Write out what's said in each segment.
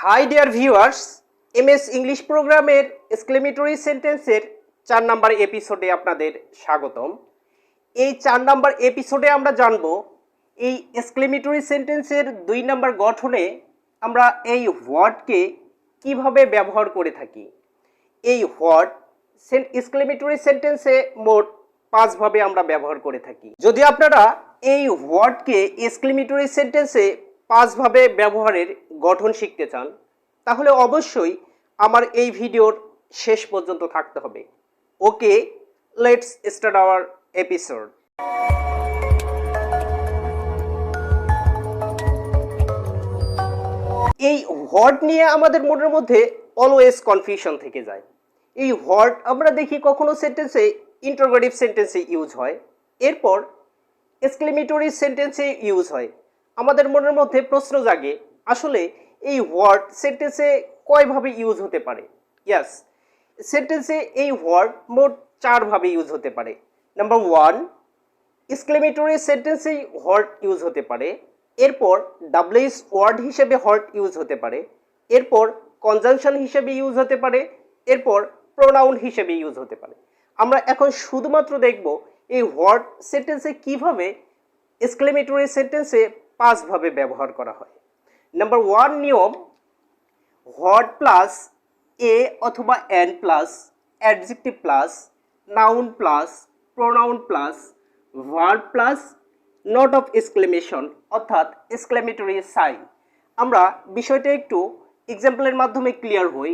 High dear viewers, MS English প্রোগ্রামের exclamatory সেন্টেন্সের 4 number এপিসোডে আপনাদের স্বাগতম। এই 4 নাম্বার এপিসোডে আমরা জানব এই এক্সক্লেমেটরি সেন্টেন্সের 2 নাম্বার গঠনে আমরা এই হোয়াটকে কিভাবে ব্যবহার করে থাকি। এই হোয়াট এক্সক্লেমেটরি সেন্টেন্সে মোট 5 ভাবে আমরা ব্যবহার করে থাকি। যদি আপনারা এই হোয়াটকে এক্সক্লেমেটরি সেন্টেন্সে 5 ভাবে ব্যবহারের গঠন শিখতে চান, তাহলে অবশ্যই আমার এই ভিডিওর শেষ পর্যন্ত থাকতে হবে। ওকে, লেটস স্টার্ট আওয়ার এপিসোড। এই হোয়াট নিয়ে আমাদের মনের মধ্যে অলওয়েজ কনফিউশন থেকে যায়। এই হোয়াট আমরা দেখি কখনো সেন্টেন্সে ইন্টারোগেটিভ সেন্টেন্সে ইউজ হয়, এরপর এক্সক্লেমেটরি সেন্টেন্সে ইউজ হয়। আমাদের মনের মধ্যে প্রশ্ন জাগে, আসলে এই হোয়াট সেন্টেন্সে কয়ভাবে ইউজ হতে পারে। ইয়াস, সেন্টেন্সে এই হোয়াট মোট 4 ভাবে ইউজ হতে পারে। নাম্বার 1, এক্সক্লেমেটরি সেন্টেন্সেই হোয়াট ইউজ হতে পারে। এরপর ডাব্লিউএস ওয়ার্ড হিসেবে হোয়াট ইউজ হতে পারে। এরপর কনজাংশন হিসেবে ইউজ হতে পারে। এরপর প্রোনাউন হিসেবে ইউজ হতে পারে। আমরা এখন শুধুমাত্র দেখব এই হোয়াট সেন্টেন্সে কিভাবে এক্সক্লেমেটরি সেন্টেন্সে 5 ভাবে ব্যবহার করা হয়। নাম্বার 1 নিয়ম, হোয়াট প্লাস এ অথবা an plus adjective plus noun plus pronoun plus verb plus note of exclamation অর্থাৎ এক্সক্লেমেটরি সাইন। আমরা বিষয়টা একটু এক্সাম্পলের মাধ্যমে ক্লিয়ার হই।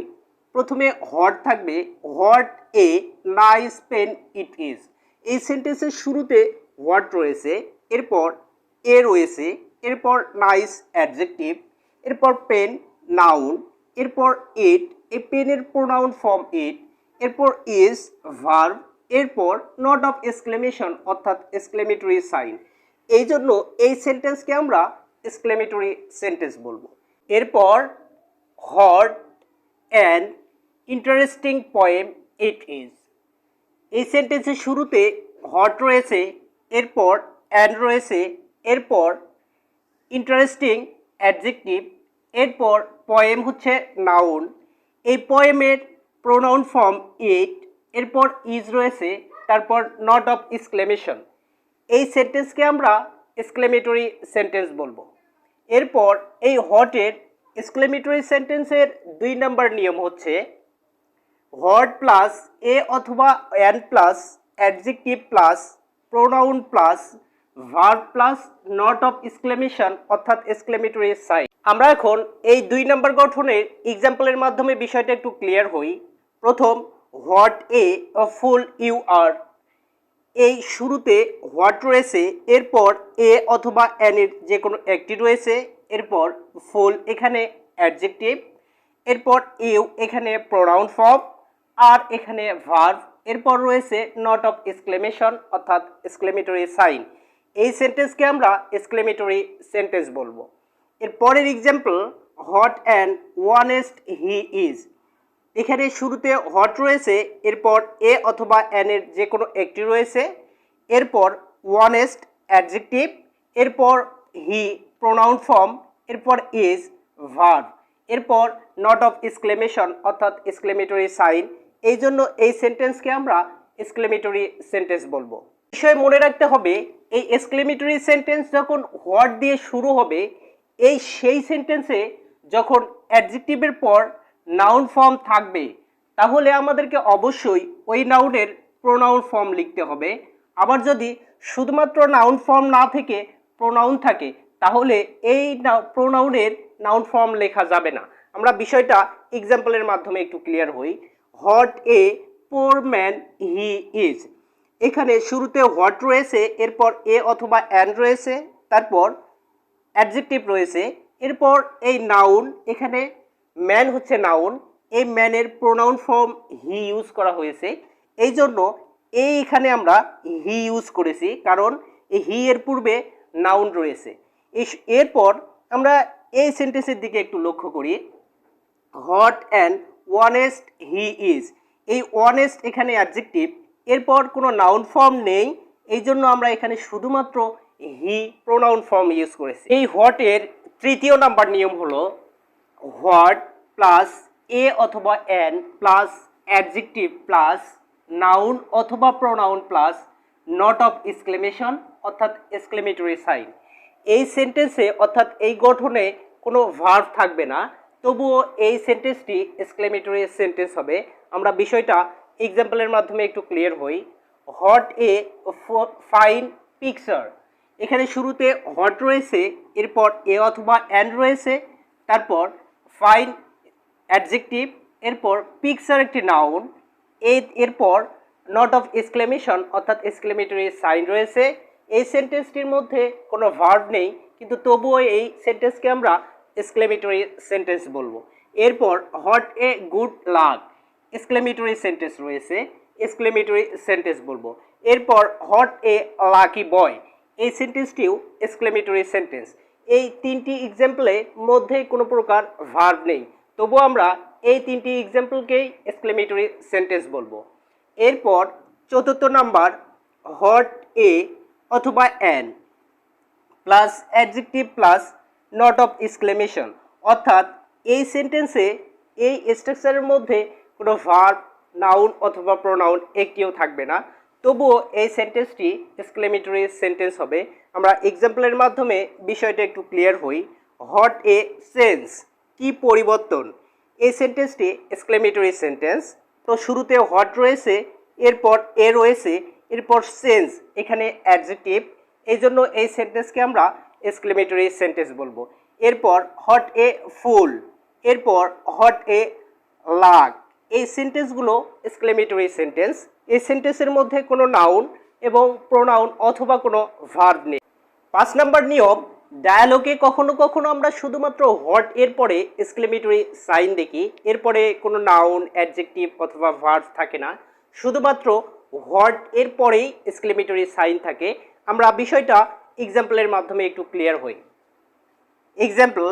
প্রথমে হোয়াট থাকবে, what a nice pen it is. এই সেন্টেন্সের শুরুতে হোয়াট রয়েছে, এরপর এ রয়েছে, এরপর নাইস অ্যাডজেক্টিভ, এরপর পেন নাউন, এরপর ইট, এই পেনের প্রোনাউন ফর্ম ইট, এরপর ইজ ভার্ব, এরপর নট অফ এক্সক্লেমেশন অর্থাৎ এক্সক্লেমেটরি সাইন। এই জন্য এই সেন্টেন্সকে আমরা এক্সক্লেমেটরি সেন্টেন্স বলবো। এরপর what an interesting poem it is. এই সেন্টেন্সের শুরুতে হোয়াট রয়েছে, এরপর অ্যান রয়েছে, এরপর ইন্টারেস্টিং অ্যাডজেক্টিভ, এরপর পোয়েম হচ্ছে নাউন, এই পোয়েমের প্রোনাউন ফর্ম ইট, এরপর ইজ রয়েছে, তারপর নট অফ এক্সক্লেমেশন। এই সেন্টেন্সকে আমরা এক্সক্লেমেটরি সেন্টেন্স বলবো। এরপর এই হোয়াটের এক্সক্লেমেটরি সেন্টেন্সের 2 নাম্বার নিয়ম হচ্ছে হোয়াট প্লাস এ অথবা an plus adjective plus pronoun plus verb plus note of exclamation অর্থাৎ এক্সক্লেমেটরি সাইন। আমরা এখন এই 2 নাম্বার গঠনের এক্সাম্পলের মাধ্যমে বিষয়টা একটু ক্লিয়ার হই। প্রথম, হোয়াট এ ফুল ইউ আর। এই শুরুতে হোয়াট রয়েছে, এরপর এ অথবা এন এর যে কোনো একটি রয়েছে, এরপর ফুল এখানে অ্যাডজেক্টিভ, এরপর ইউ এখানে প্রোনাউন ফর্ম, আর এখানে ভার্ব, এরপর রয়েছে নট অফ এক্সক্লেমেশন অর্থাৎ এক্সক্লেমেটরি সাইন। এই সেন্টেন্সকে আমরা এক্সক্লেমেটরি সেন্টেন্স বলবো। এর পরের example, what an honest he is. এখানে শুরুতে হোয়াট রয়েছে, এরপর এ অথবা এন এর যে কোনো একটি রয়েছে, এরপর ওয়ানেস্ট অ্যাডজেক্টিভ, এরপর হি প্রোনাউন ফর্ম, এরপর ইজ ভার্ব, এরপর নট অফ এক্সক্লেমেশন অর্থাৎ এক্সক্লেমেটরি সাইন। এই জন্য এই সেন্টেন্সকে আমরা এক্সক্লেমেটরি সেন্টেন্স বলবো। বিষয় মনে রাখতে হবে, এই এক্সক্লেমেটরি সেন্টেন্স যখন হোয়াট দিয়ে শুরু হবে, এই সেই সেন্টেন্সে যখন অ্যাডজেক্টিভের পর নাউন ফর্ম থাকবে, তাহলে আমাদেরকে অবশ্যই ওই নাউনের প্রোনাউন ফর্ম লিখতে হবে। আবার যদি শুধুমাত্র নাউন ফর্ম না থেকে প্রোনাউন থাকে, তাহলে এই প্রোনাউনের নাউন ফর্ম লেখা যাবে না। আমরা বিষয়টা এক্সাম্পলের মাধ্যমে একটু ক্লিয়ার হই। What a poor man he is. এখানে শুরুতে হোয়াট রয়েছে, এরপর এ অথবা অ্যান রয়েছে, তারপর অ্যাডজেক্টিভ রয়েছে, এরপর এই নাউন, এখানে ম্যান হচ্ছে নাউন, এই ম্যানের প্রোনাউন ফর্ম হি ইউজ করা হয়েছে। এই জন্য এইখানে আমরা হি ইউজ করেছি, কারণ এই হি এর পূর্বে নাউন রয়েছে। এরপর আমরা এই সেন্টেন্সের দিকে একটু লক্ষ্য করি। What an honest he is. এই ওয়ানেস্ট এখানে অ্যাডজেক্টিভ, এরপর কোনো নাউন ফর্ম নেই, এই জন্য আমরা এখানে শুধুমাত্র হি প্রোনাউন ফর্ম ইউজ করেছি। এই হোয়াটের 3য় নাম্বার নিয়ম হলো হোয়াট প্লাস এ অথবা an plus adjective plus noun অথবা pronoun plus note of exclamation অর্থাৎ এক্সক্লেমেটরি সাইন। এই সেন্টেন্সে অর্থাৎ এই গঠনে কোনো ভার্ব থাকবে না, তবুও এই সেন্টেন্সটি এক্সক্লেমেটরি সেন্টেন্স হবে। আমরা বিষয়টা এক্সাম্পলের মাধ্যমে একটু ক্লিয়ার হই। হোয়াট এ ফাইন পিকচার, এখানে শুরুতে হোয়াট রয়েছে, এরপর এ অথবা অ্যান রয়েছে, তারপর ফাইন অ্যাডজেক্টিভ, এরপর পিকচার একটি নাউন, এরপর নট অফ এক্সক্লেমেশন অর্থাৎ এক্সক্লেমেটরি সাইন রয়েছে। এই সেন্টেন্সটির মধ্যে কোনো ভার্ব নেই, কিন্তু তবুও এই সেন্টেন্সকে আমরা এক্সক্লেমেটরি সেন্টেন্স বলবো। এরপর what a good luck, exclamatory sentence রয়েছে, এক্সক্লেমেটরি সেন্টেন্স বলবো। এরপর হোয়াট এ লাকি বয়, এই সেন্টেন্সটিও এক্সক্লেমেটরি সেন্টেন্স। এই তিনটি এক্সাম্পলের মধ্যে কোনো প্রকার ভার্ব নেই, তবুও আমরা এই তিনটি এক্সাম্পলকেই এক্সক্লেমেটরি সেন্টেন্স বলবো। এরপর চতুর্থ নাম্বার, হোয়াট এ অথবা an plus adjective plus note of exclamation, অর্থাৎ এই সেন্টেন্সে এই স্ট্রাকচারের মধ্যে কোনো ভার্ব, নাউন অথবা প্রোনাউন একটিও থাকবে না, তবুও এই সেন্টেন্সটি এক্সক্লেমেটরি সেন্টেন্স হবে। আমরা এক্সাম্পলের মাধ্যমে বিষয়টা একটু ক্লিয়ার হই। হোয়াট এ চেঞ্জ, কি পরিবর্তন, এই সেন্টেন্সটি এক্সক্লেমেটরি সেন্টেন্স। তো শুরুতে হোয়াট রয়েছে, এরপর এ রয়েছে, এরপর চেঞ্জ এখানে অ্যাডজেক্টিভ, এই জন্য এই সেন্টেন্সকে আমরা এক্সক্লেমেটরি সেন্টেন্স বলবো। এরপর হোয়াট এ ফুল, এরপর হোয়াট এ লাক, এই সেন্টেন্সগুলো এক্সক্লেমেটরি সেন্টেন্স। এই সেন্টেন্সের মধ্যে কোনো নাউন এবং প্রোনাউন অথবা কোনো ভার্ব নেই। 5 নম্বর নিয়ম, ডায়ালগে কখনো কখনো আমরা শুধুমাত্র হোয়াট এর পরে এক্সক্লেমেটরি সাইন দেখি, এরপরে কোনো নাউন, অ্যাডজেক্টিভ অথবা ভার্ব থাকে না, শুধুমাত্র হোয়াট এর পরেই এক্সক্লেমেটরি সাইন থাকে। আমরা বিষয়টা এক্সাম্পলের মাধ্যমে একটু ক্লিয়ার হই। Example,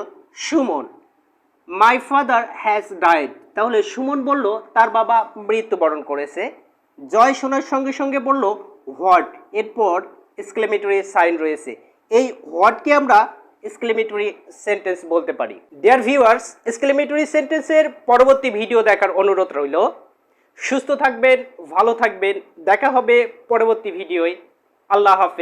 Suman, my father has died, তাহলে সুমন বলল তার বাবা মৃত্যুবরণ করেছে। জয় শোনার সঙ্গে সঙ্গে বলল হোয়াট, এরপর এক্সক্লেমেটরি সাইন রয়েছে। এই হোয়াটকে আমরা এক্সক্লেমেটরি সেন্টেন্স বলতে পারি। ডিয়ার ভিউয়ার্স, এক্সক্লেমেটরি সেন্টেন্সের পরবর্তী ভিডিও দেখার অনুরোধ রইল। সুস্থ থাকবেন, ভালো থাকবেন, দেখা হবে পরবর্তী ভিডিওয়। আল্লাহ হাফেজ।